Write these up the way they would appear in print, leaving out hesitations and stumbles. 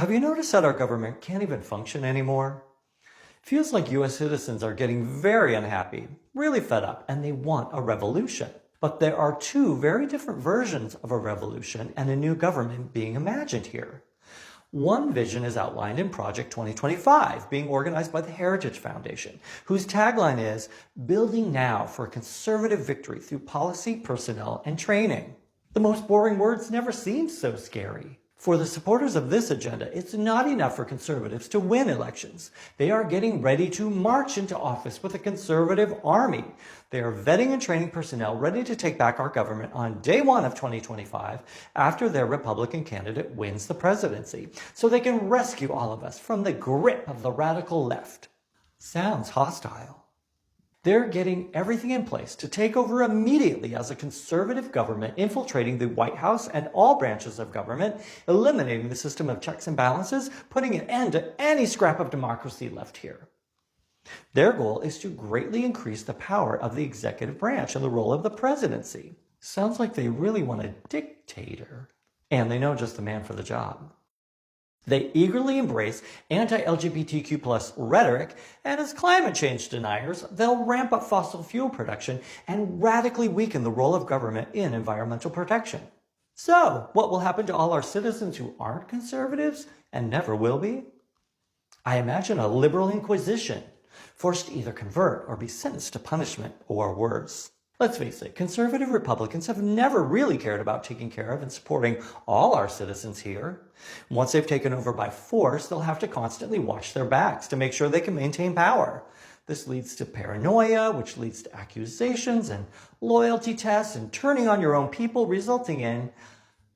Have you noticed that our government can't even function anymore? Feels like US citizens are getting very unhappy, really fed up, and they want a revolution. But there are two very different versions of a revolution and a new government being imagined here. One vision is outlined in Project 2025, being organized by the Heritage Foundation, whose tagline is, "Building now for a conservative victory through policy, personnel, and training." The most boring words never seem so scary. For the supporters of this agenda, it's not enough for conservatives to win elections. They are getting ready to march into office with a conservative army. They are vetting and training personnel ready to take back our government on day one of 2025 after their Republican candidate wins the presidency, so they can rescue all of us from the grip of the radical left. Sounds hostile. They're getting everything in place to take over immediately as a conservative government, infiltrating the White House and all branches of government, eliminating the system of checks and balances, putting an end to any scrap of democracy left here. Their goal is to greatly increase the power of the executive branch and the role of the presidency. Sounds like they really want a dictator. And they know just the man for the job. They eagerly embrace anti-LGBTQ+ rhetoric, and as climate change deniers, they'll ramp up fossil fuel production and radically weaken the role of government in environmental protection. So, what will happen to all our citizens who aren't conservatives and never will be? I imagine a liberal inquisition, forced to either convert or be sentenced to punishment or worse. Let's face it, conservative Republicans have never really cared about taking care of and supporting all our citizens here. Once they've taken over by force, they'll have to constantly watch their backs to make sure they can maintain power. This leads to paranoia, which leads to accusations and loyalty tests and turning on your own people, resulting in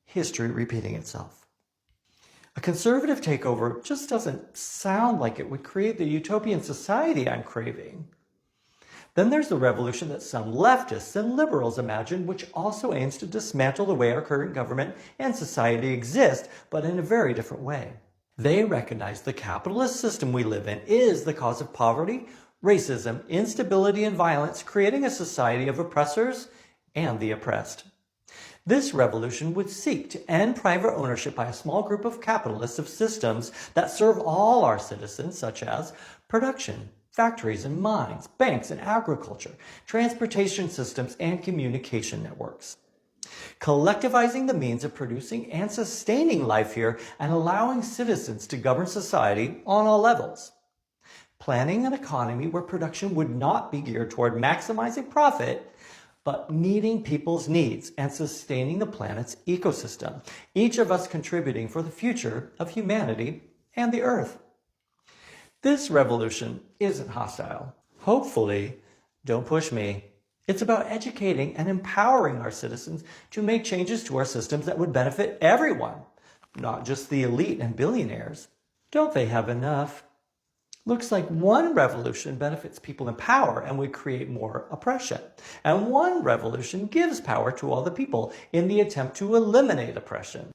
history repeating itself. A conservative takeover just doesn't sound like it would create the utopian society I'm craving. Then there's the revolution that some leftists and liberals imagine, which also aims to dismantle the way our current government and society exist, but in a very different way. They recognize the capitalist system we live in is the cause of poverty, racism, instability, and violence, creating a society of oppressors and the oppressed. This revolution would seek to end private ownership by a small group of capitalists of systems that serve all our citizens, such as production, factories and mines, banks and agriculture, transportation systems, and communication networks. Collectivizing the means of producing and sustaining life here and allowing citizens to govern society on all levels. Planning an economy where production would not be geared toward maximizing profit, but meeting people's needs and sustaining the planet's ecosystem, each of us contributing for the future of humanity and the earth. This revolution isn't hostile. Hopefully, don't push me. It's about educating and empowering our citizens to make changes to our systems that would benefit everyone, not just the elite and billionaires. Don't they have enough? Looks like one revolution benefits people in power and would create more oppression. And one revolution gives power to all the people in the attempt to eliminate oppression.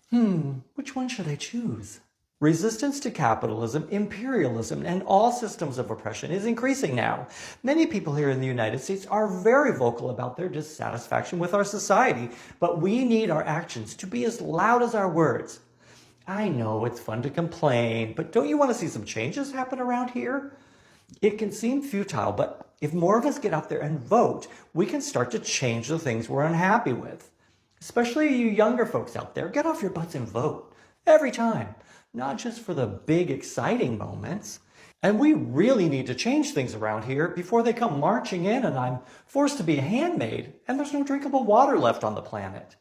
Which one should I choose? Resistance to capitalism, imperialism, and all systems of oppression is increasing now. Many people here in the United States are very vocal about their dissatisfaction with our society, but we need our actions to be as loud as our words. I know it's fun to complain, but don't you want to see some changes happen around here? It can seem futile, but if more of us get out there and vote, we can start to change the things we're unhappy with. Especially you younger folks out there, get off your butts and vote. Every time. Not just for the big, exciting moments. And we really need to change things around here before they come marching in and I'm forced to be a handmaid and there's no drinkable water left on the planet.